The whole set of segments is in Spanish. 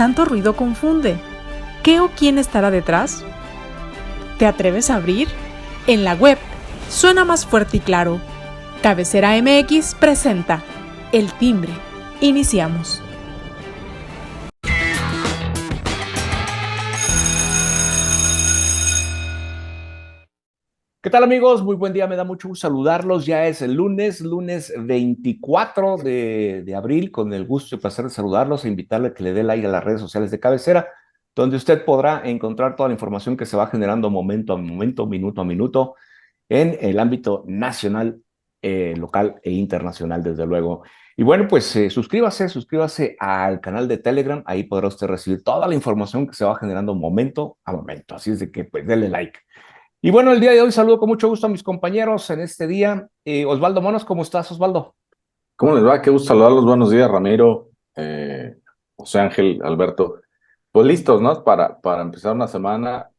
tanto ruido confunde. ¿Qué o quién estará detrás? ¿Te atreves a abrir? En la web suena más fuerte y claro. Cabecera MX presenta El Timbre. Iniciamos. ¿Qué tal, amigos? Muy buen día, me da mucho gusto saludarlos. Ya es el lunes 24 de abril, con el gusto y placer de saludarlos e invitarle a que le dé like a las redes sociales de Cabecera, donde usted podrá encontrar toda la información que se va generando momento a momento, minuto a minuto, en el ámbito nacional, local e internacional, desde luego. Y bueno, pues suscríbase al canal de Telegram, ahí podrá usted recibir toda la información que se va generando momento a momento. Así es de que, pues, denle like. Y bueno, el día de hoy saludo con mucho gusto a mis compañeros en este día. Osvaldo Monos, ¿cómo estás, Osvaldo? ¿Cómo les va? Qué gusto saludarlos. Buenos días, Ramiro, José Ángel, Alberto. Pues listos, ¿no? Para empezar una semana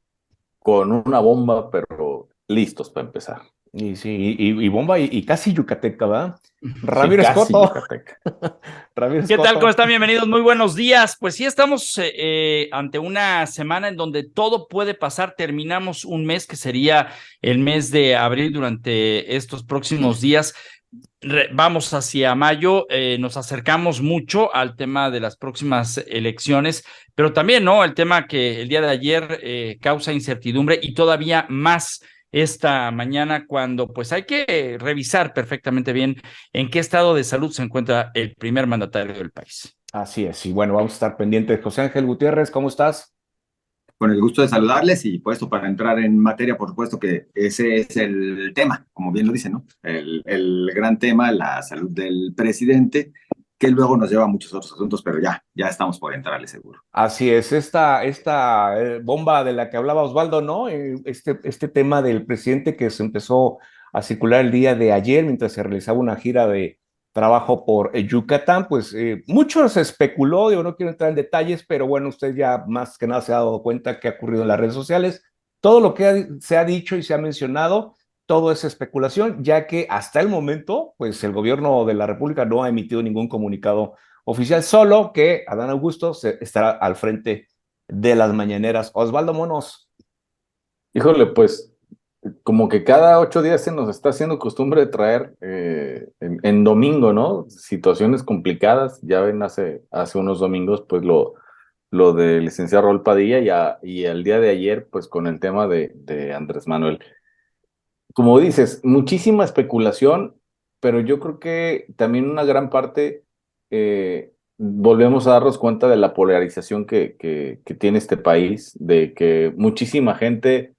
con una bomba, pero listos para empezar. Y sí, y bomba y casi yucateca, ¿verdad? Sí, Ramiro casi Escoto. Yucatec. Ramiro ¿Qué tal? ¿Cómo Escoto. están? Bienvenidos, muy buenos días. Pues sí, estamos ante una semana en donde todo puede pasar. Terminamos un mes que sería el mes de abril durante estos próximos días. Vamos hacia mayo, nos acercamos mucho al tema de las próximas elecciones, pero también, ¿no? El tema que el día de ayer causa incertidumbre y todavía más esta mañana cuando pues hay que revisar perfectamente bien en qué estado de salud se encuentra el primer mandatario del país. Así es, y bueno, vamos a estar pendientes. José Ángel Gutiérrez, ¿cómo estás? Con el gusto de saludarles y puesto para entrar en materia, por supuesto que ese es el tema, como bien lo dicen, ¿no? El gran tema, la salud del presidente, que luego nos lleva a muchos otros asuntos, pero ya estamos por entrarle seguro. Así es, esta bomba de la que hablaba Osvaldo, ¿no? Este tema del presidente que se empezó a circular el día de ayer mientras se realizaba una gira de trabajo por Yucatán, pues mucho se especuló, yo no quiero entrar en detalles, pero bueno, usted ya más que nada se ha dado cuenta que ha ocurrido en las redes sociales. Todo lo que se ha dicho y se ha mencionado, todo es especulación, ya que hasta el momento, pues el gobierno de la República no ha emitido ningún comunicado oficial, solo que Adán Augusto estará al frente de las mañaneras. Osvaldo Monos. Híjole, pues como que cada 8 días se nos está haciendo costumbre de traer en domingo, ¿no? Situaciones complicadas. Ya ven, hace unos domingos, pues lo del licenciado Raúl Padilla y el día de ayer, pues con el tema de Andrés Manuel. Como dices, muchísima especulación, pero yo creo que también una gran parte volvemos a darnos cuenta de la polarización que tiene este país, de que muchísima gente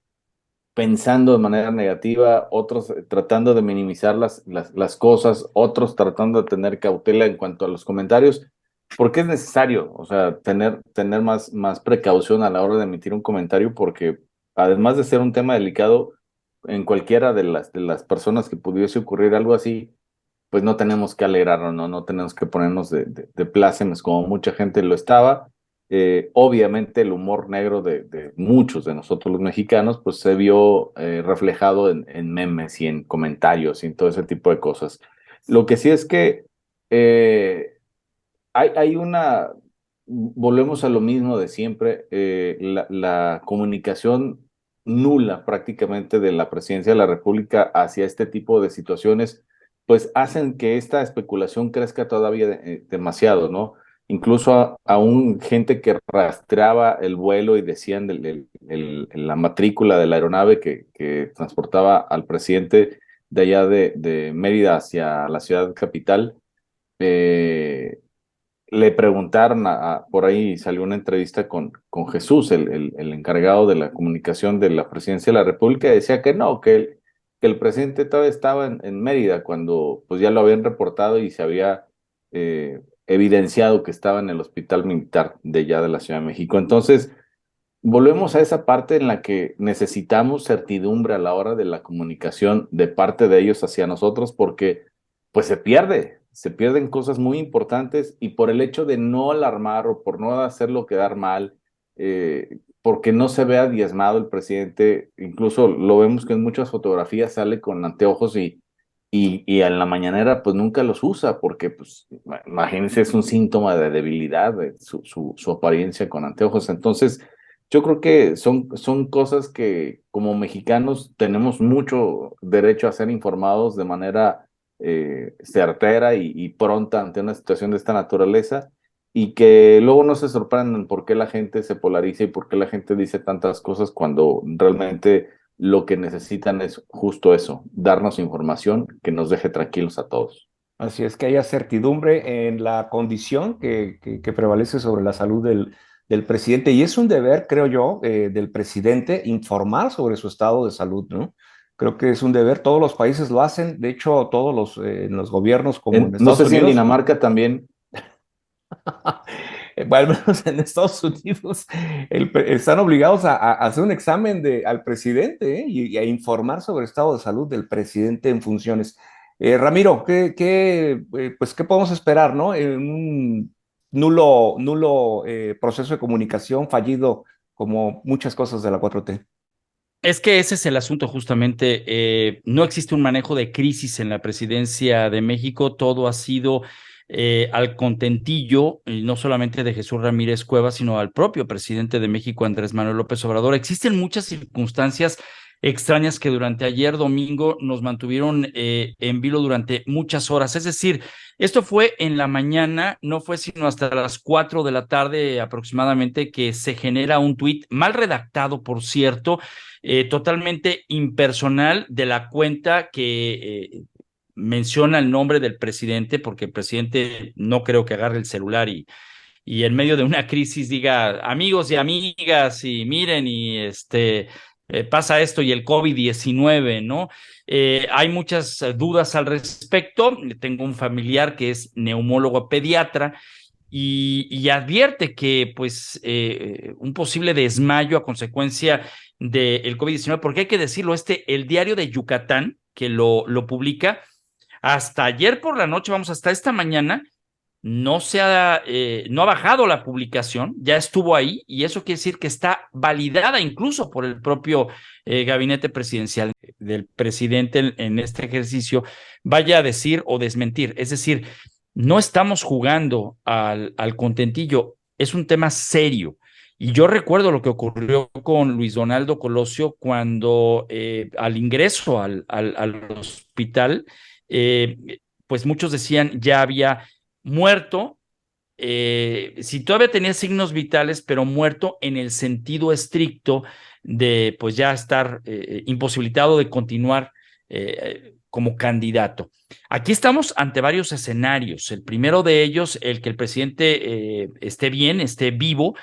pensando de manera negativa, otros tratando de minimizar las cosas, otros tratando de tener cautela en cuanto a los comentarios, porque es necesario, o sea, tener más precaución a la hora de emitir un comentario, porque además de ser un tema delicado, en cualquiera de las personas que pudiese ocurrir algo así, pues no tenemos que alegrarnos, no tenemos que ponernos de plácemes como mucha gente lo estaba. Obviamente el humor negro de muchos de nosotros los mexicanos, pues se vio reflejado en memes y en comentarios y en todo ese tipo de cosas. Lo que sí es que eh, volvemos a lo mismo de siempre, la comunicación nula prácticamente de la presidencia de la República hacia este tipo de situaciones, pues hacen que esta especulación crezca todavía demasiado, ¿no? Incluso aún gente que rastreaba el vuelo y decían la matrícula de la aeronave que transportaba al presidente de allá de Mérida hacia la ciudad capital. Le preguntaron, por ahí salió una entrevista con Jesús, el encargado de la comunicación de la presidencia de la República, y decía que no, que el presidente todavía estaba en Mérida cuando pues ya lo habían reportado y se había evidenciado que estaba en el hospital militar de allá de la Ciudad de México. Entonces, volvemos a esa parte en la que necesitamos certidumbre a la hora de la comunicación de parte de ellos hacia nosotros, porque pues se pierden cosas muy importantes y por el hecho de no alarmar o por no hacerlo quedar mal, porque no se vea diezmado el presidente, incluso lo vemos que en muchas fotografías sale con anteojos y y en la mañanera pues nunca los usa porque pues imagínense, es un síntoma de debilidad de su apariencia con anteojos. Entonces yo creo que son cosas que como mexicanos tenemos mucho derecho a ser informados de manera certera y pronta ante una situación de esta naturaleza, y que luego no se sorprendan por qué la gente se polariza y por qué la gente dice tantas cosas cuando realmente lo que necesitan es justo eso, darnos información que nos deje tranquilos a todos. Así es, que haya certidumbre en la condición que prevalece sobre la salud del presidente. Y es un deber, creo yo, del presidente informar sobre su estado de salud, ¿no? Creo que es un deber, todos los países lo hacen, de hecho, todos los gobiernos como en No Estados sé si en Unidos. Dinamarca también. Bueno, al menos en Estados Unidos están obligados a hacer un examen al presidente, y a informar sobre el estado de salud del presidente en funciones. Ramiro, pues, ¿qué podemos esperar, no? En un nulo proceso de comunicación fallido como muchas cosas de la 4T. Es que ese es el asunto justamente. No existe un manejo de crisis en la presidencia de México. Todo ha sido al contentillo, y no solamente de Jesús Ramírez Cuevas, sino al propio presidente de México, Andrés Manuel López Obrador. Existen muchas circunstancias extrañas que durante ayer domingo nos mantuvieron en vilo durante muchas horas. Es decir, esto fue en la mañana, no fue sino hasta las 4 de la tarde aproximadamente que se genera un tuit mal redactado, por cierto, totalmente impersonal, de la cuenta que menciona el nombre del presidente, porque el presidente no creo que agarre el celular y en medio de una crisis diga amigos y amigas y miren y pasa esto y el COVID-19, ¿no? Hay muchas dudas al respecto. Tengo un familiar que es neumólogo pediatra y advierte que pues un posible desmayo a consecuencia del COVID-19, porque hay que decirlo, el diario de Yucatán, que lo publica, hasta ayer por la noche, vamos, hasta esta mañana, no ha bajado la publicación, ya estuvo ahí, y eso quiere decir que está validada incluso por el propio gabinete presidencial del presidente en este ejercicio, vaya a decir o desmentir. Es decir, no estamos jugando al contentillo, es un tema serio. Y yo recuerdo lo que ocurrió con Luis Donaldo Colosio cuando al ingreso al hospital, pues muchos decían ya había muerto, si todavía tenía signos vitales, pero muerto en el sentido estricto de pues ya estar imposibilitado de continuar como candidato. Aquí estamos ante varios escenarios. El primero de ellos, el que el presidente esté bien, esté vivo,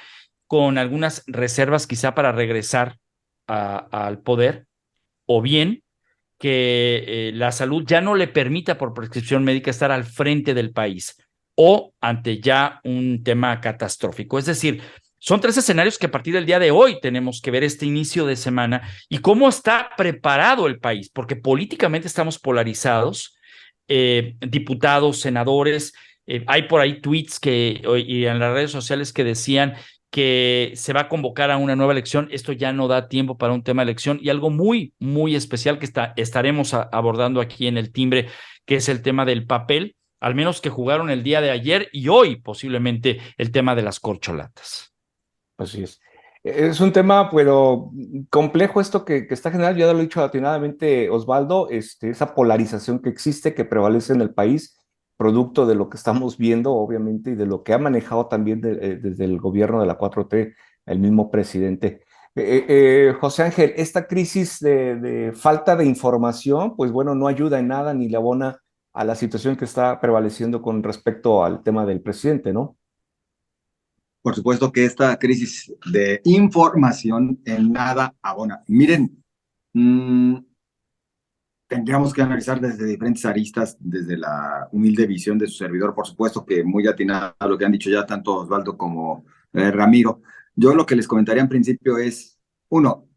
con algunas reservas quizá para regresar al poder, o bien que la salud ya no le permita por prescripción médica estar al frente del país, o ante ya un tema catastrófico. Es decir, son tres escenarios que a partir del día de hoy tenemos que ver este inicio de semana y cómo está preparado el país, porque políticamente estamos polarizados, diputados, senadores, hay por ahí tweets y en las redes sociales que decían que se va a convocar a una nueva elección. Esto ya no da tiempo para un tema de elección, y algo muy, muy especial que estaremos abordando aquí en el timbre, que es el tema del papel, al menos que jugaron el día de ayer y hoy posiblemente el tema de las corcholatas. Así es. Es un tema, pero complejo esto que está generando, ya lo he dicho atinadamente Osvaldo, esa polarización que existe, que prevalece en el país, producto de lo que estamos viendo, obviamente, y de lo que ha manejado también desde el gobierno de la 4T, el mismo presidente. José Ángel, esta crisis de falta de información, pues bueno, no ayuda en nada ni le abona a la situación que está prevaleciendo con respecto al tema del presidente, ¿no? Por supuesto que esta crisis de información en nada abona. Miren, tendríamos que analizar desde diferentes aristas, desde la humilde visión de su servidor, por supuesto que muy atinado a lo que han dicho ya tanto Osvaldo como Ramiro. Yo lo que les comentaría en principio es, uno,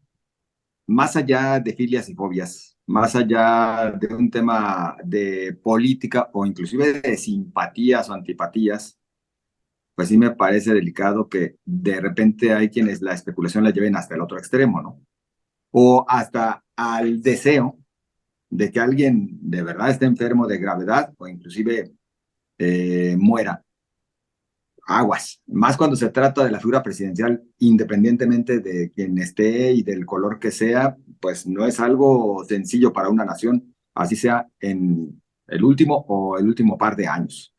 más allá de filias y fobias, más allá de un tema de política o inclusive de simpatías o antipatías, pues sí me parece delicado que de repente hay quienes la especulación la lleven hasta el otro extremo, ¿no? O hasta al deseo de que alguien de verdad esté enfermo de gravedad o inclusive muera. Aguas, más cuando se trata de la figura presidencial, independientemente de quien esté y del color que sea, pues no es algo sencillo para una nación, así sea en el último par de años.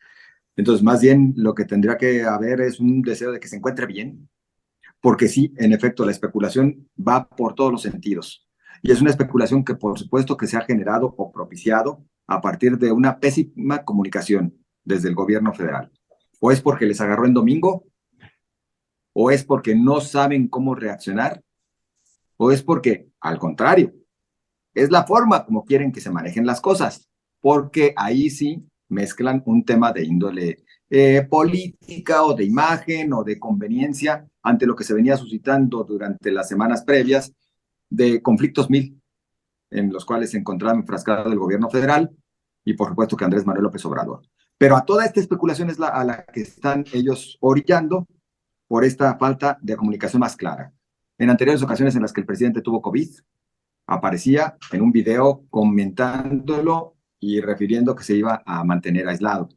Entonces, más bien lo que tendría que haber es un deseo de que se encuentre bien, porque sí, en efecto, la especulación va por todos los sentidos. Y es una especulación que, por supuesto, que se ha generado o propiciado a partir de una pésima comunicación desde el gobierno federal. O es porque les agarró en domingo, o es porque no saben cómo reaccionar, o es porque, al contrario, es la forma como quieren que se manejen las cosas, porque ahí sí mezclan un tema de índole política o de imagen o de conveniencia ante lo que se venía suscitando durante las semanas previas de conflictos mil en los cuales se encontraba enfrascado el gobierno federal y por supuesto que Andrés Manuel López Obrador. Pero a toda esta especulación es a la que están ellos orillando por esta falta de comunicación más clara. En anteriores ocasiones en las que el presidente tuvo COVID, aparecía en un video comentándolo y refiriendo que se iba a mantener aislado.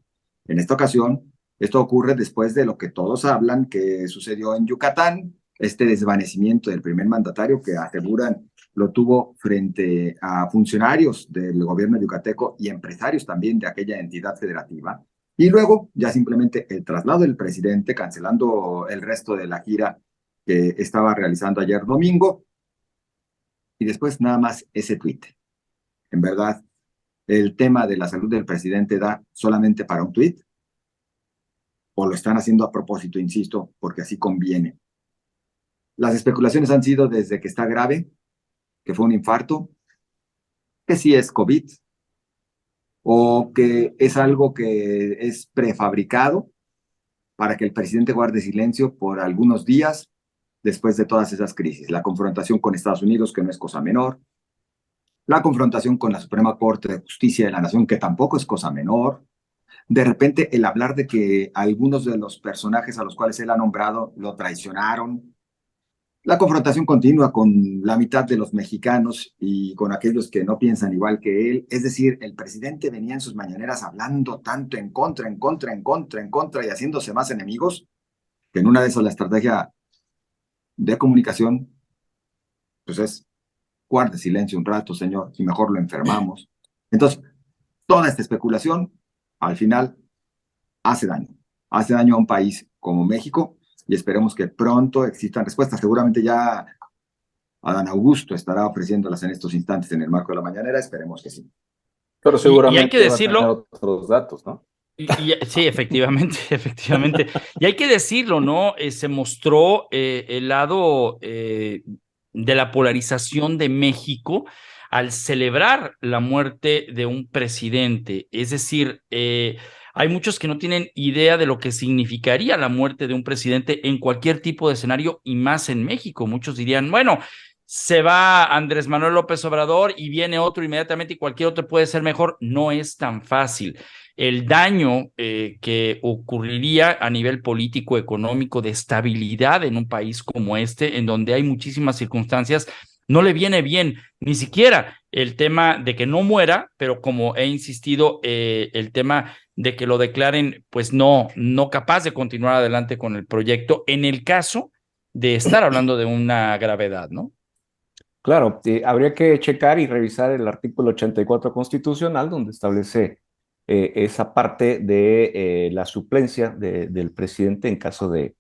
En esta ocasión, esto ocurre después de lo que todos hablan que sucedió en Yucatán, este desvanecimiento del primer mandatario que aseguran lo tuvo frente a funcionarios del gobierno yucateco y empresarios también de aquella entidad federativa. Y luego ya simplemente el traslado del presidente, cancelando el resto de la gira que estaba realizando ayer domingo, y después nada más ese tuit. En verdad, el tema de la salud del presidente da solamente para un tuit, o lo están haciendo a propósito, insisto, porque así conviene. Las especulaciones han sido desde que está grave, que fue un infarto, que sí es COVID, o que es algo que es prefabricado para que el presidente guarde silencio por algunos días después de todas esas crisis. La confrontación con Estados Unidos, que no es cosa menor, la confrontación con la Suprema Corte de Justicia de la Nación, que tampoco es cosa menor. De repente, el hablar de que algunos de los personajes a los cuales él ha nombrado lo traicionaron. La confrontación continua con la mitad de los mexicanos y con aquellos que no piensan igual que él. Es decir, el presidente venía en sus mañaneras hablando tanto en contra y haciéndose más enemigos, que en una de esas la estrategia de comunicación, pues es: guarde silencio un rato, señor, y mejor lo enfermamos. Entonces, toda esta especulación, al final, hace daño a un país como México, y esperemos que pronto existan respuestas. Seguramente ya Adán Augusto estará ofreciéndolas en estos instantes en el marco de la mañanera, esperemos que sí. Pero seguramente hay que decirlo, va a tener otros datos, ¿no? Sí, efectivamente, efectivamente. Y hay que decirlo, ¿no? Se mostró el lado de la polarización de México al celebrar la muerte de un presidente. Es decir, hay muchos que no tienen idea de lo que significaría la muerte de un presidente en cualquier tipo de escenario y más en México. Muchos dirían, bueno, se va Andrés Manuel López Obrador y viene otro inmediatamente y cualquier otro puede ser mejor. No es tan fácil. El daño que ocurriría a nivel político, económico, de estabilidad en un país como este, en donde hay muchísimas circunstancias, no le viene bien ni siquiera el tema de que no muera, pero como he insistido, el tema de que lo declaren pues no capaz de continuar adelante con el proyecto, en el caso de estar hablando de una gravedad, ¿no? Claro, habría que checar y revisar el artículo 84 constitucional, donde establece esa parte de la suplencia del presidente en caso de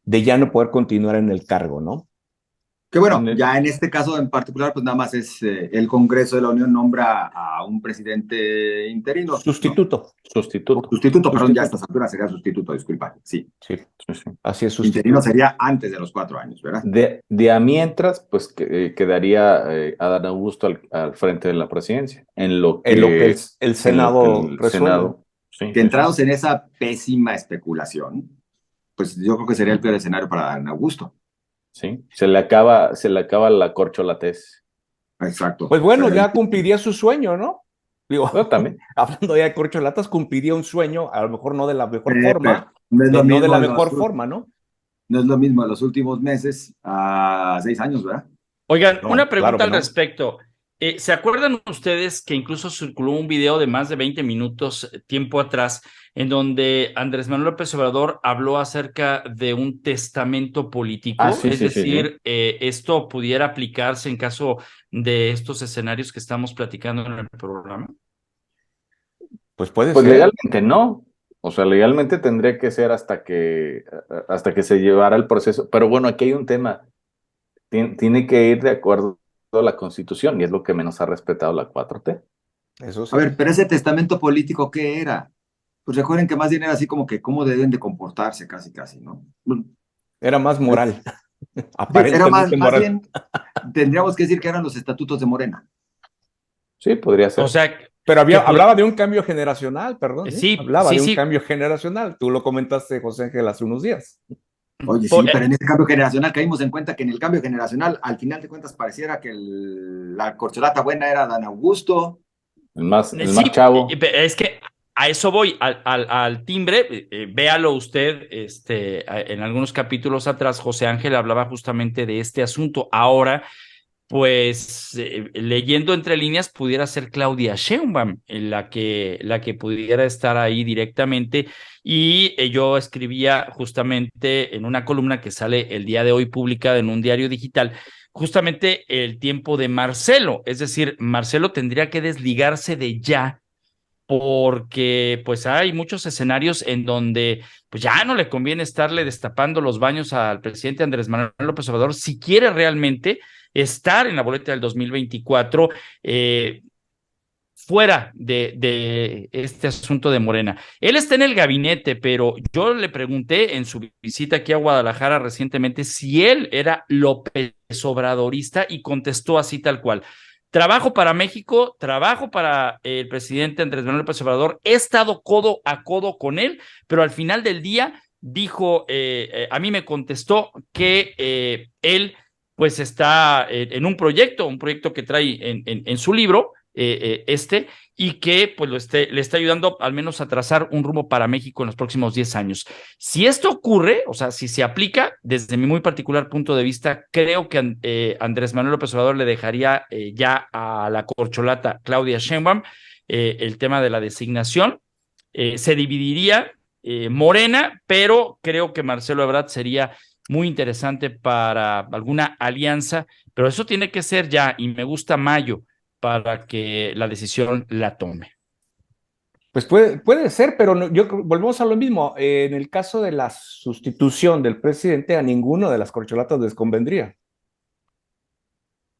ya no poder continuar en el cargo, ¿no? Que bueno, ya en este caso en particular, pues nada más es el Congreso de la Unión nombra a un presidente interino. Sustituto. ¿No? Sustituto, perdón, ya a estas alturas sería sustituto, disculpa. Sí. Así es, sustituto. Interino sería antes de los 4 años, ¿verdad? De a mientras, pues quedaría Adán Augusto al frente de la presidencia. En lo que el Senado resuelve. Que entrados en esa pésima especulación, pues yo creo que sería el peor escenario para Adán Augusto. Sí, se le acaba la corcholatez. Exacto. Pues bueno, ya cumpliría su sueño, ¿no? Digo, también. Hablando ya de corcholatas, cumpliría un sueño, a lo mejor no de la mejor forma, no de la mejor forma, ¿no? No es lo mismo de los últimos meses a 6 años, ¿verdad? Oigan, una pregunta al respecto. ¿Se acuerdan ustedes que incluso circuló un video de más de 20 minutos tiempo atrás en donde Andrés Manuel López Obrador habló acerca de un testamento político? Sí, Es sí, sí, sí. decir, esto pudiera aplicarse en caso de estos escenarios que estamos platicando en el programa. Pues puede Pues ser. legalmente no. O sea, legalmente tendría que ser hasta que se llevara el proceso. Pero bueno, aquí hay un tema. Tiene que ir de acuerdo a la Constitución y es lo que menos ha respetado la 4T. Eso A sí. ver, pero ese testamento político, ¿qué era? Pues recuerden que más bien era así como que cómo deben de comportarse, casi, casi, ¿no? Era más moral, Sí, era aparentemente más moral. bien, tendríamos que decir que eran los estatutos de Morena. Sí, podría ser. O sea, Pero que hablaba de un cambio generacional, perdón, ¿eh? sí, Hablaba sí, de un sí. cambio generacional. Tú lo comentaste, José Ángel, hace unos días. Oye, Por- sí, pero en ese cambio generacional caímos en cuenta que en el cambio generacional, al final de cuentas, pareciera que la corcholata buena era Dan Augusto. El más Sí, chavo. es que a eso voy, al timbre, véalo usted, en algunos capítulos atrás, José Ángel hablaba justamente de este asunto. Ahora, pues, leyendo entre líneas, pudiera ser Claudia Sheinbaum la que pudiera estar ahí directamente. Y yo escribía justamente en una columna que sale el día de hoy publicada en un diario digital, justamente el tiempo de Marcelo. Es decir, Marcelo tendría que desligarse de ya porque pues hay muchos escenarios en donde pues ya no le conviene estarle destapando los baños al presidente Andrés Manuel López Obrador si quiere realmente estar en la boleta del 2024, fuera de este asunto de Morena. Él está en el gabinete, pero yo le pregunté en su visita aquí a Guadalajara recientemente si él era López Obradorista y contestó así tal cual. Trabajo para México, trabajo para el presidente Andrés Manuel López Obrador, he estado codo a codo con él, pero al final del día dijo, a mí me contestó que él pues está en un proyecto que trae en su libro, y que pues le está ayudando al menos a trazar un rumbo para México en los próximos 10 años. Si esto ocurre, o sea, si se aplica, desde mi muy particular punto de vista, creo que Andrés Manuel López Obrador le dejaría ya a la corcholata Claudia Sheinbaum el tema de la designación. Se dividiría Morena, pero creo que Marcelo Ebrard sería muy interesante para alguna alianza, pero eso tiene que ser ya, y me gusta mayo para que la decisión la tome. Pues puede ser, pero volvemos a lo mismo. En el caso de la sustitución del presidente, a ninguno de las corcholatas les convendría.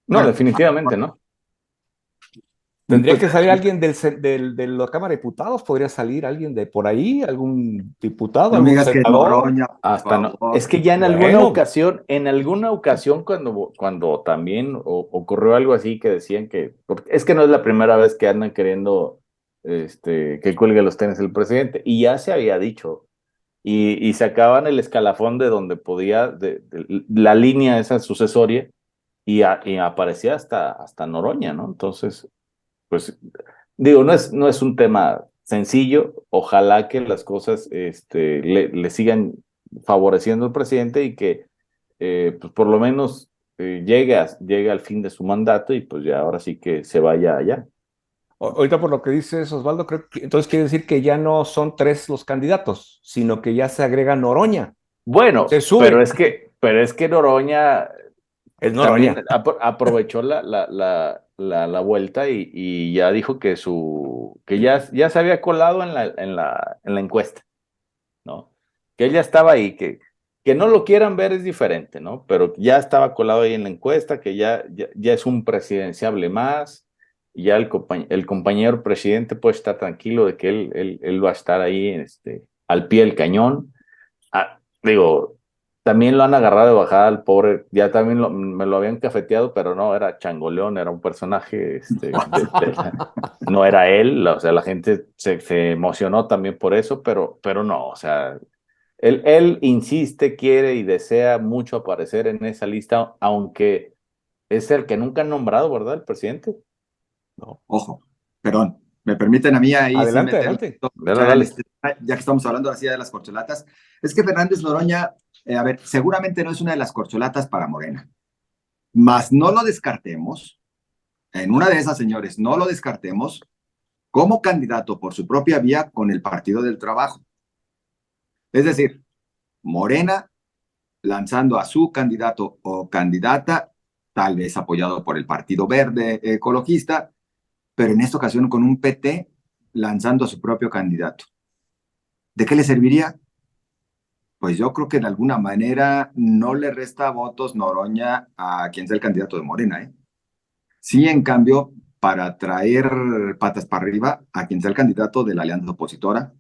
No, Bueno, definitivamente no. Tendría pues, que salir alguien de la Cámara de Diputados, podría salir alguien de por ahí, algún diputado, no me algún digas que es senador. Noroña, por Hasta no. Es favor. que ya Bueno, en alguna ocasión cuando también ocurrió algo así que decían porque es que no es la primera vez que andan queriendo que cuelgue los tenis el presidente, y ya se había dicho, y sacaban el escalafón de donde podía, de la línea esa sucesoria, y aparecía hasta Noroña, ¿no? Entonces, pues digo, no es un tema sencillo. Ojalá que las cosas le sigan favoreciendo al presidente y que pues por lo menos llegue al fin de su mandato y pues ya ahora sí que se vaya allá. ahorita por lo que dices Osvaldo, creo que entonces quiere decir que ya no son tres los candidatos, sino que ya se agrega Noroña, Bueno, se pero sube, es que Noroña es también Noroña. aprovechó la vuelta y ya dijo que ya se había colado en la encuesta, ¿no? Que él ya estaba ahí, que no lo quieran ver es diferente, ¿no? Pero ya estaba colado ahí en la encuesta, que ya es un presidenciable más, y ya el compañero presidente puede estar tranquilo de que él va a estar ahí al pie del cañón. Digo, también lo han agarrado de bajada al pobre, ya también me lo habían cafeteado, pero no, era Changoleón, era un personaje, no era él, o sea, la gente se emocionó también por eso, pero no, o sea, él insiste, quiere y desea mucho aparecer en esa lista, aunque es el que nunca han nombrado, ¿verdad? El presidente. Ojo, perdón, me permiten a mí ahí sí Adelante, meter adelante. Dale, ya en dale. ya que estamos hablando así de las corcholatas. Es que Fernández Noroña, a ver, seguramente no es una de las corcholatas para Morena, mas no lo descartemos En una de esas, señores, no lo descartemos como candidato por su propia vía con el Partido del Trabajo. Es decir, Morena lanzando a su candidato o candidata, tal vez apoyado por el Partido Verde Ecologista, pero en esta ocasión con un PT lanzando a su propio candidato. ¿De qué le serviría? Pues yo creo que de alguna manera no le resta votos Noroña a quien sea el candidato de Morena, ¿eh? Sí, en cambio, para traer patas para arriba a quien sea el candidato de la alianza opositora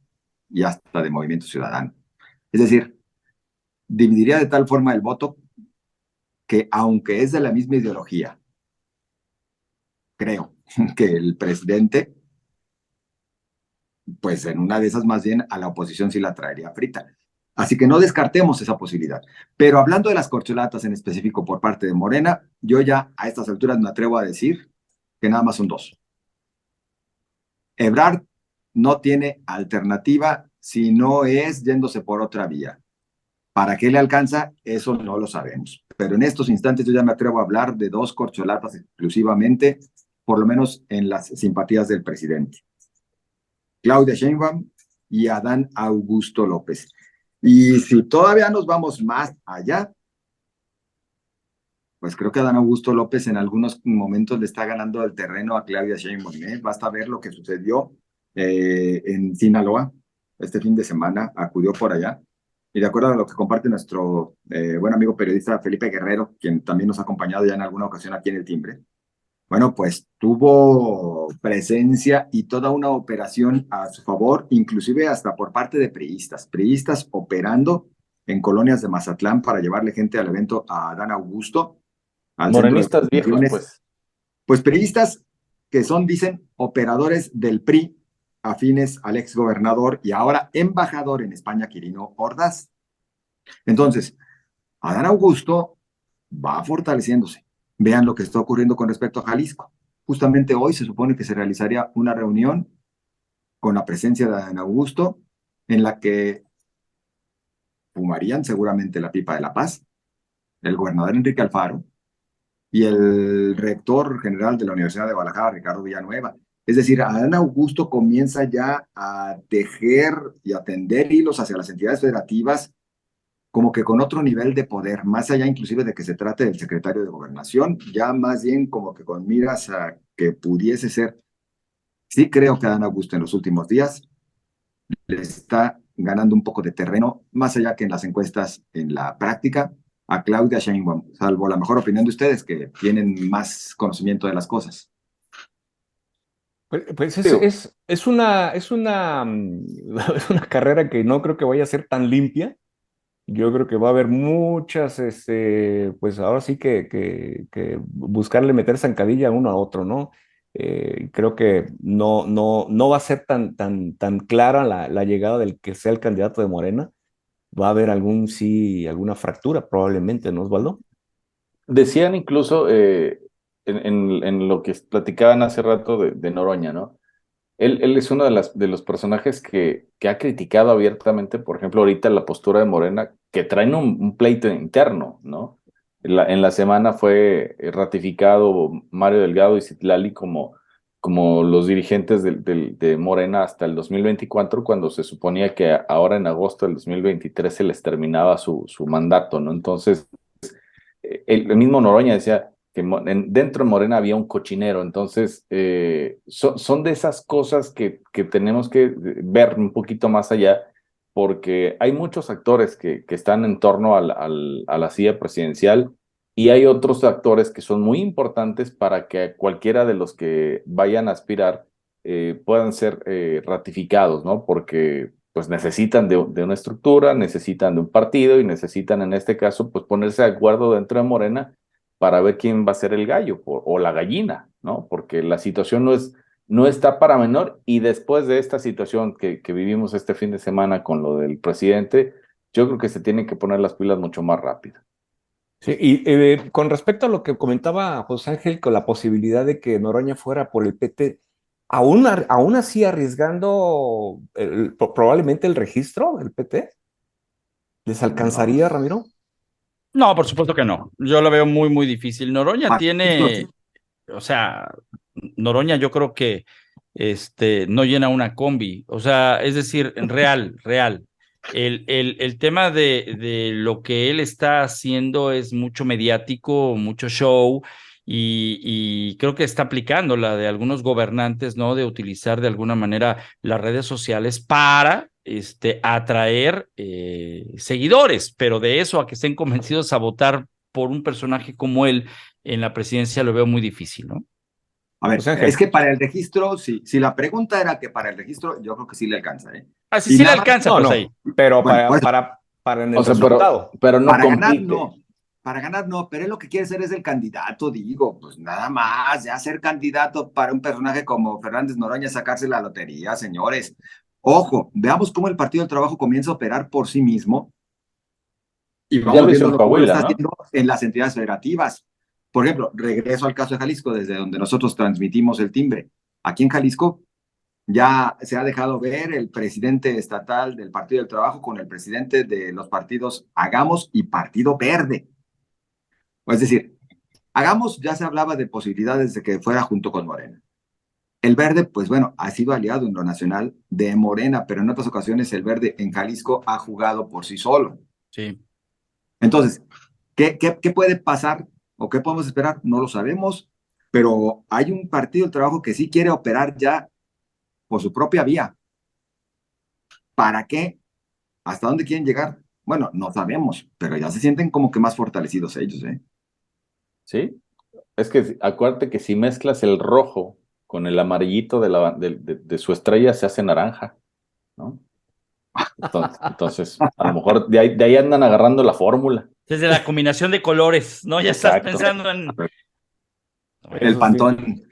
y hasta de Movimiento Ciudadano. Es decir, dividiría de tal forma el voto que, aunque es de la misma ideología, creo que el presidente, pues en una de esas más bien a la oposición sí la traería frita. Así que no descartemos esa posibilidad. Pero hablando de las corcholatas en específico por parte de Morena, yo ya a estas alturas me atrevo a decir que nada más son dos. Ebrard no tiene alternativa si no es yéndose por otra vía. ¿Para qué le alcanza? Eso no lo sabemos. Pero en estos instantes yo ya me atrevo a hablar de dos corcholatas exclusivamente, por lo menos en las simpatías del presidente. Claudia Sheinbaum y Adán Augusto López. Y si todavía nos vamos más allá, pues creo que Adán Augusto López en algunos momentos le está ganando el terreno a Claudia Sheinbaum, ¿eh? Basta ver lo que sucedió en Sinaloa este fin de semana, acudió por allá. Y de acuerdo a lo que comparte nuestro buen amigo periodista Felipe Guerrero, quien también nos ha acompañado ya en alguna ocasión aquí en El Timbre, bueno, pues tuvo presencia y toda una operación a su favor, inclusive hasta por parte de priistas operando en colonias de Mazatlán para llevarle gente al evento a Adán Augusto, al centro de Morenistas viejos, convenciones. pues. Pues priistas que son, dicen, operadores del PRI, afines al exgobernador y ahora embajador en España, Quirino Ordaz. Entonces, Adán Augusto va fortaleciéndose. Vean lo que está ocurriendo con respecto a Jalisco. Justamente hoy se supone que se realizaría una reunión con la presencia de Adán Augusto en la que fumarían seguramente la pipa de la paz, el gobernador Enrique Alfaro y el rector general de la Universidad de Guadalajara, Ricardo Villanueva. Es decir, Adán Augusto comienza ya a tejer y a tender hilos hacia las entidades federativas como que con otro nivel de poder, más allá inclusive de que se trate del secretario de Gobernación, ya más bien como que con miras a que pudiese ser. Sí creo que Adán Augusto en los últimos días le está ganando un poco de terreno, más allá que en las encuestas, en la práctica, a Claudia Sheinbaum, salvo la mejor opinión de ustedes, que tienen más conocimiento de las cosas. Pues Digo, es una, es una carrera que no creo que vaya a ser tan limpia. Yo creo que va a haber muchas, pues ahora sí que buscarle meter zancadilla uno a otro, ¿no? Creo que no va a ser tan clara la llegada del que sea el candidato de Morena. Va a haber alguna fractura probablemente, ¿no, Osvaldo? decían incluso en lo que platicaban hace rato de Noroña, ¿no? Él es uno de los personajes que ha criticado abiertamente, por ejemplo, ahorita la postura de Morena, que traen un pleito interno, ¿no? En la semana fue ratificado Mario Delgado y Citlali como los dirigentes de Morena hasta el 2024, cuando se suponía que ahora en agosto del 2023 se les terminaba su mandato, ¿no? Entonces, el mismo Noroña decía que dentro de Morena había un cochinero. Entonces, son de esas cosas que tenemos que ver un poquito más allá, porque hay muchos actores que están en torno a la silla presidencial, y hay otros actores que son muy importantes para que cualquiera de los que vayan a aspirar puedan ser ratificados, ¿no? Porque pues necesitan de una estructura, necesitan de un partido y necesitan en este caso pues ponerse de acuerdo dentro de Morena para ver quién va a ser el gallo o la gallina, ¿no? Porque la situación no está para menor, y después de esta situación que vivimos este fin de semana con lo del presidente, yo creo que se tienen que poner las pilas mucho más rápido. Sí, y con respecto a lo que comentaba José Ángel, con la posibilidad de que Noroña fuera por el PT, aún así arriesgando probablemente el registro del PT, ¿les No, alcanzaría, Ramiro? No, por supuesto que no. Yo lo veo muy, muy difícil. Noroña para esto sí. tiene o sea, Noroña yo creo que no llena una combi, o sea, es decir, real. El tema de lo que él está haciendo es mucho mediático, mucho show, y creo que está aplicando la de algunos gobernantes, ¿no? De utilizar de alguna manera las redes sociales para atraer seguidores, pero de eso a que estén convencidos a votar por un personaje como él en la presidencia lo veo muy difícil, ¿no? A ver, José es Ángel. que para el registro, si la pregunta era que para el registro, yo creo que sí le alcanza, ¿eh? Así Y sí le nada más, alcanza, No, pues ahí. no, pero bueno, por eso, para en O el sea, resultado. pero no para ganar compite. no, para ganar no, pero él lo que quiere ser es el candidato, digo, pues nada más, ya ser candidato para un personaje como Fernández Noroña, sacarse la lotería, señores. Ojo, veamos cómo el Partido del Trabajo comienza a operar por sí mismo y Ya vamos lo hizo en viendo cómo lo Coahuila, está ¿no? haciendo en las entidades federativas. Por ejemplo, regreso al caso de Jalisco, desde donde nosotros transmitimos el timbre. Aquí en Jalisco ya se ha dejado ver el presidente estatal del Partido del Trabajo con el presidente de los partidos Hagamos y Partido Verde. Es decir, Hagamos ya se hablaba de posibilidades de que fuera junto con Morena. El Verde, pues bueno, ha sido aliado en lo nacional de Morena, pero en otras ocasiones el Verde en Jalisco ha jugado por sí solo. Sí. Entonces, ¿qué puede pasar o qué podemos esperar? No lo sabemos, pero hay un Partido del Trabajo que sí quiere operar ya por su propia vía. ¿Para qué? ¿Hasta dónde quieren llegar? Bueno, no sabemos, pero ya se sienten como que más fortalecidos ellos, ¿eh? Sí. Es que acuérdate que si mezclas el rojo con el amarillito de su estrella, se hace naranja, ¿no? Entonces, a lo mejor de ahí andan agarrando la fórmula. Desde la combinación de colores, ¿no? Ya estás Exacto. pensando en... El Eso sí. Pantón.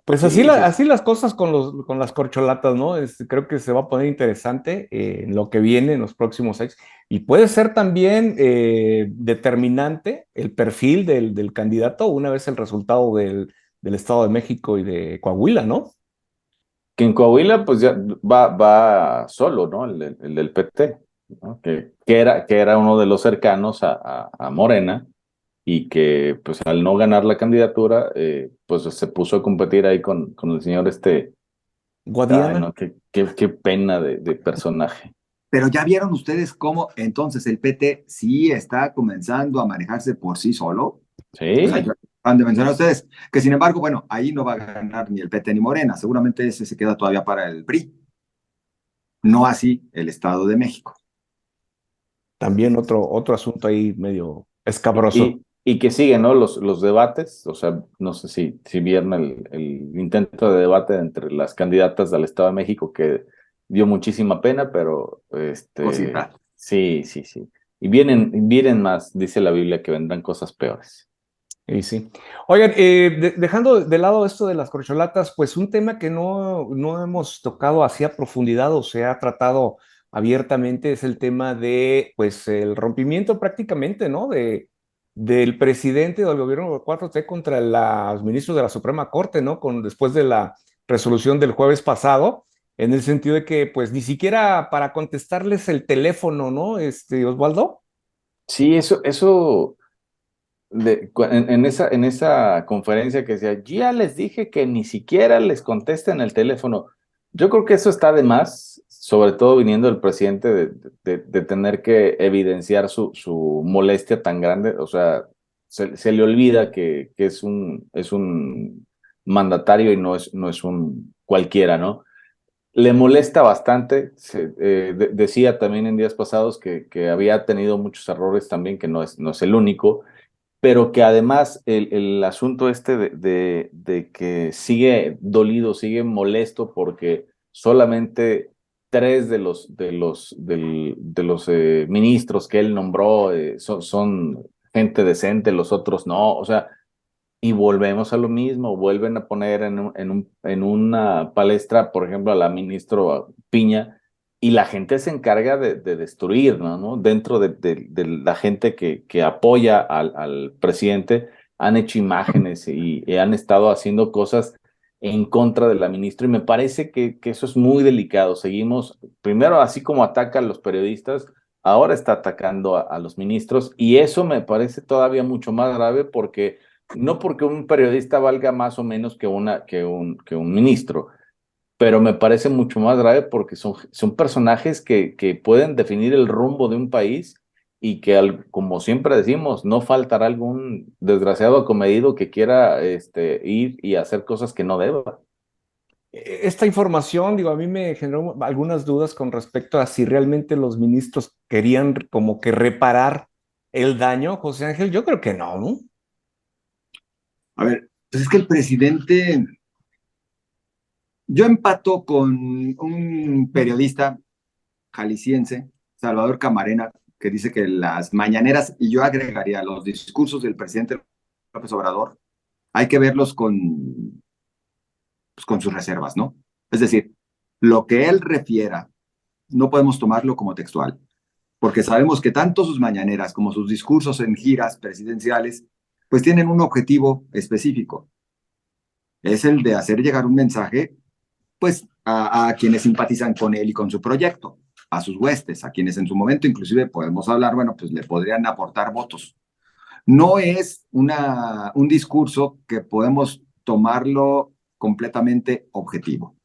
Pues así, Sí, sí, así las cosas con las corcholatas, ¿no? Creo que se va a poner interesante en lo que viene en los próximos años. Y puede ser también determinante el perfil del candidato una vez el resultado del Estado de México y de Coahuila, ¿no? Que en Coahuila, pues ya va solo, ¿no? El del PT, ¿no? Que era uno de los cercanos a Morena y que, pues al no ganar la candidatura, pues se puso a competir ahí con el señor Ay, Guadiana. no, qué pena de personaje. pero ya vieron ustedes cómo entonces el PT sí está comenzando a manejarse por sí solo. O sea, Sí, yo han de mencionar ustedes que sin embargo, bueno, ahí no va a ganar ni el PT ni Morena, seguramente ese se queda todavía para el PRI, no así el Estado de México. También otro asunto ahí medio escabroso. y que siguen, ¿no? Los debates, o sea, no sé si vieron el intento de debate entre las candidatas del Estado de México que dio muchísima pena, pero Cosita. sí. Y vienen más, dice la Biblia, que vendrán cosas peores. Y sí. Oigan, dejando de lado esto de las corcholatas, pues un tema que no hemos tocado así a profundidad o se ha tratado abiertamente es el tema de, pues, el rompimiento prácticamente, ¿no? Del presidente del gobierno de 4T contra los ministros de la Suprema Corte, ¿no? Después de la resolución del jueves pasado, en el sentido de que, pues, ni siquiera para contestarles el teléfono, ¿no? Osvaldo. Sí, eso en esa conferencia que decía, ya les dije que ni siquiera les contesten el teléfono. Yo creo que eso está de más, sobre todo viniendo del presidente de tener que evidenciar su molestia tan grande. O sea, se le olvida que es un mandatario y no es un cualquiera, ¿no? Le molesta bastante. Decía también en días pasados que había tenido muchos errores también, que no es el único, pero que además el asunto de que sigue dolido, sigue molesto porque solamente tres de los ministros que él nombró son gente decente, los otros no, o sea, y volvemos a lo mismo, vuelven a poner en una palestra, por ejemplo, a la ministra Piña, y la gente se encarga de destruir, ¿no? Dentro de la gente que apoya al presidente, han hecho imágenes y han estado haciendo cosas en contra de la ministra, y me parece que eso es muy delicado. Seguimos, primero, así como ataca a los periodistas, ahora está atacando a los ministros, y eso me parece todavía mucho más grave porque no porque un periodista valga más o menos que que un ministro, pero me parece mucho más grave porque son personajes que pueden definir el rumbo de un país y que, como siempre decimos, no faltará algún desgraciado acomedido que quiera ir y hacer cosas que no deba. Esta información, digo, a mí me generó algunas dudas con respecto a si realmente los ministros querían como que reparar el daño, José Ángel. Yo creo que no, ¿no? A ver, pues es que el presidente, yo empato con un periodista jalisciense, Salvador Camarena, que dice que las mañaneras, y yo agregaría los discursos del presidente López Obrador, hay que verlos pues, con sus reservas, ¿no? Es decir, lo que él refiera, no podemos tomarlo como textual, porque sabemos que tanto sus mañaneras como sus discursos en giras presidenciales, pues tienen un objetivo específico. Es el de hacer llegar un mensaje, pues, a quienes simpatizan con él y con su proyecto, a sus huestes, a quienes en su momento inclusive podemos hablar, bueno, pues le podrían aportar votos. No es un discurso que podemos tomarlo completamente objetivo.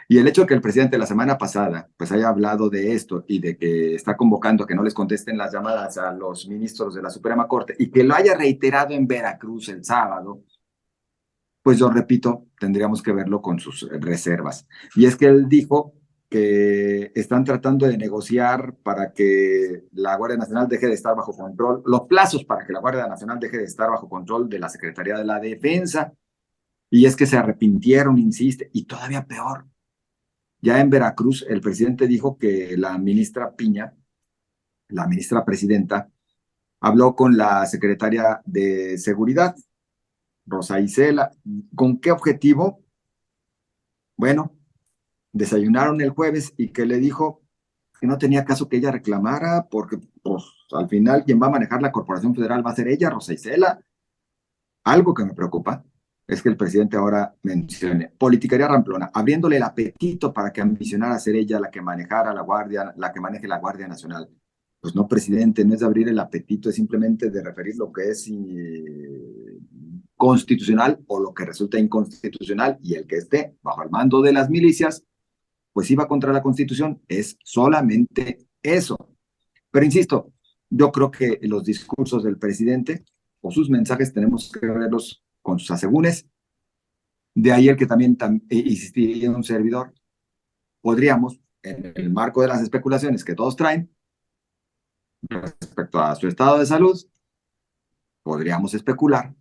Y el hecho de que el presidente la semana pasada pues haya hablado de esto y de que está convocando a que no les contesten las llamadas a los ministros de la Suprema Corte y que lo haya reiterado en Veracruz el sábado, pues yo repito, tendríamos que verlo con sus reservas. Y es que él dijo que están tratando de negociar para que la Guardia Nacional deje de estar bajo control, los plazos para que la Guardia Nacional deje de estar bajo control de la Secretaría de la Defensa. Y es que se arrepintieron, insiste, y todavía peor. Ya en Veracruz, el presidente dijo que la ministra Piña, la ministra presidenta, habló con la secretaria de Seguridad, Rosa Isela. ¿Con qué objetivo? Bueno, desayunaron el jueves y que le dijo que no tenía caso que ella reclamara porque pues, al final quien va a manejar la Corporación Federal va a ser ella, Rosa Isela. Algo que me preocupa es que el presidente ahora mencione politiquería ramplona, abriéndole el apetito para que ambicionara ser ella la que manejara la Guardia, la que maneje la Guardia Nacional. Pues no, presidente, no es de abrir el apetito, es simplemente de referir lo que es constitucional o lo que resulta inconstitucional y el que esté bajo el mando de las milicias, pues iba contra la Constitución. Es solamente eso. Pero insisto, yo creo que los discursos del presidente o sus mensajes tenemos que verlos con sus asegúnes. De ahí el que también insistiría en un servidor. Podríamos, en el marco de las especulaciones que todos traen, respecto a su estado de salud, podríamos especular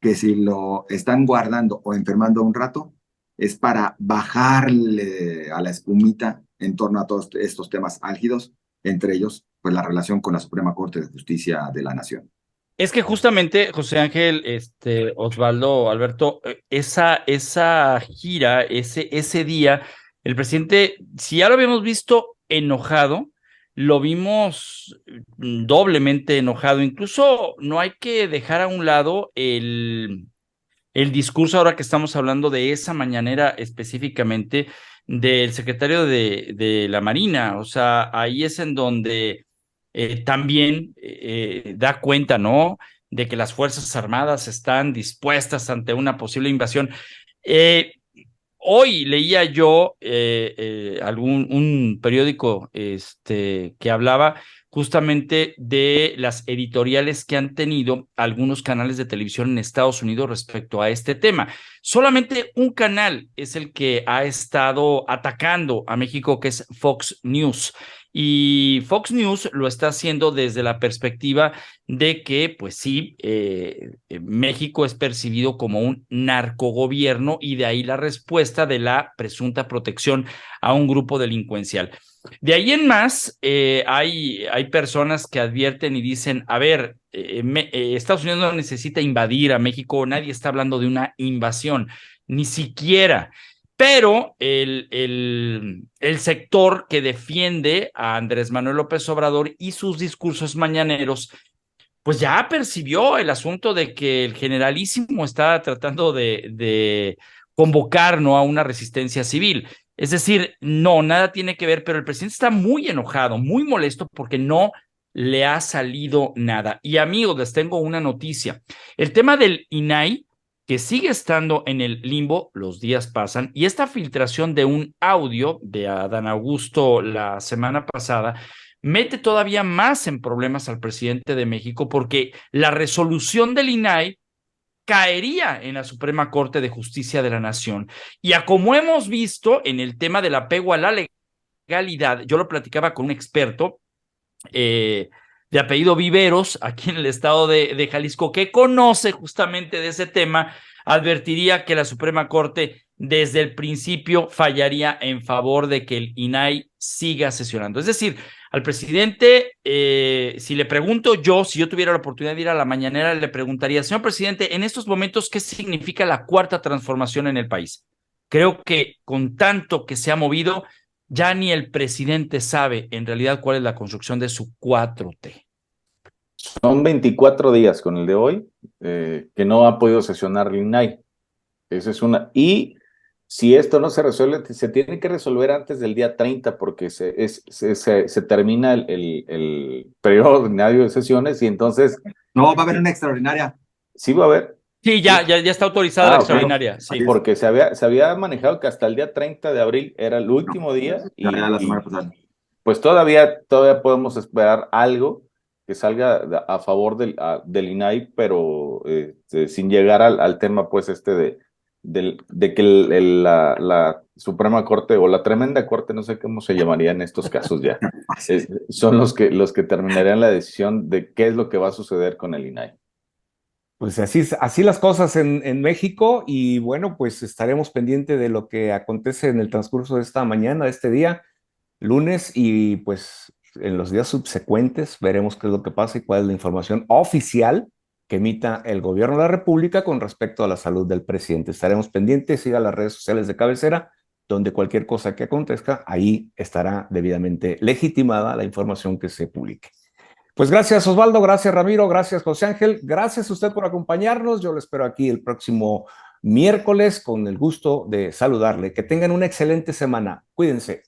que si lo están guardando o enfermando un rato, es para bajarle a la espumita en torno a todos estos temas álgidos, entre ellos, pues la relación con la Suprema Corte de Justicia de la Nación. Es que justamente, José Ángel, Osvaldo, Alberto, esa gira, ese día, el presidente, si ya lo habíamos visto enojado, lo vimos doblemente enojado. Incluso no hay que dejar a un lado el discurso, ahora que estamos hablando de esa mañanera específicamente, del secretario de la Marina. O sea, ahí es en donde también da cuenta, ¿no? De que las Fuerzas Armadas están dispuestas ante una posible invasión. Hoy leía yo un periódico que hablaba justamente de las editoriales que han tenido algunos canales de televisión en Estados Unidos respecto a este tema. Solamente un canal es el que ha estado atacando a México, que es Fox News. Y Fox News lo está haciendo desde la perspectiva de que, pues sí, México es percibido como un narcogobierno y de ahí la respuesta de la presunta protección a un grupo delincuencial. De ahí en más, hay personas que advierten y dicen, a ver, Estados Unidos no necesita invadir a México, nadie está hablando de una invasión, ni siquiera. Pero el sector que defiende a Andrés Manuel López Obrador y sus discursos mañaneros, pues ya percibió el asunto de que el generalísimo está tratando de convocar, ¿no?, a una resistencia civil. Es decir, no, nada tiene que ver, pero el presidente está muy enojado, muy molesto porque no le ha salido nada. Y amigos, les tengo una noticia. El tema del INAI, que sigue estando en el limbo, los días pasan, y esta filtración de un audio de Adán Augusto la semana pasada mete todavía más en problemas al presidente de México, porque la resolución del INAI caería en la Suprema Corte de Justicia de la Nación. Y a como hemos visto en el tema del apego a la legalidad, yo lo platicaba con un experto de apellido Viveros, aquí en el estado de Jalisco, que conoce justamente de ese tema, advertiría que la Suprema Corte desde el principio fallaría en favor de que el INAI siga sesionando. Es decir, al presidente, si le pregunto yo, si yo tuviera la oportunidad de ir a la mañanera, le preguntaría, señor presidente, en estos momentos, ¿qué significa la cuarta transformación en el país? Creo que con tanto que se ha movido, ya ni el presidente sabe en realidad cuál es la construcción de su 4T. Son 24 días con el de hoy que no ha podido sesionar el INAI. Esa es una. Y si esto no se resuelve, se tiene que resolver antes del día 30 porque se termina el periodo ordinario de sesiones y entonces... No, va a haber una extraordinaria. Sí va a haber. Sí, ya está autorizada la extraordinaria. Sí. Porque se había manejado que hasta el día 30 de abril era el último día. Ya la semana pasada. Pues todavía podemos esperar algo que salga a favor del INAI, pero sin llegar al tema pues de que la Suprema Corte o la Tremenda Corte, no sé cómo se llamaría en estos casos ya, son los que terminarían la decisión de qué es lo que va a suceder con el INAI. Pues así las cosas en México y bueno, pues estaremos pendientes de lo que acontece en el transcurso de esta mañana, de este día, lunes, y pues en los días subsecuentes veremos qué es lo que pasa y cuál es la información oficial que emita el gobierno de la República con respecto a la salud del presidente. Estaremos pendientes, siga las redes sociales de cabecera, donde cualquier cosa que acontezca, ahí estará debidamente legitimada la información que se publique. Pues gracias Osvaldo, gracias Ramiro, gracias José Ángel, gracias a usted por acompañarnos. Yo lo espero aquí el próximo miércoles con el gusto de saludarle. Que tengan una excelente semana. Cuídense.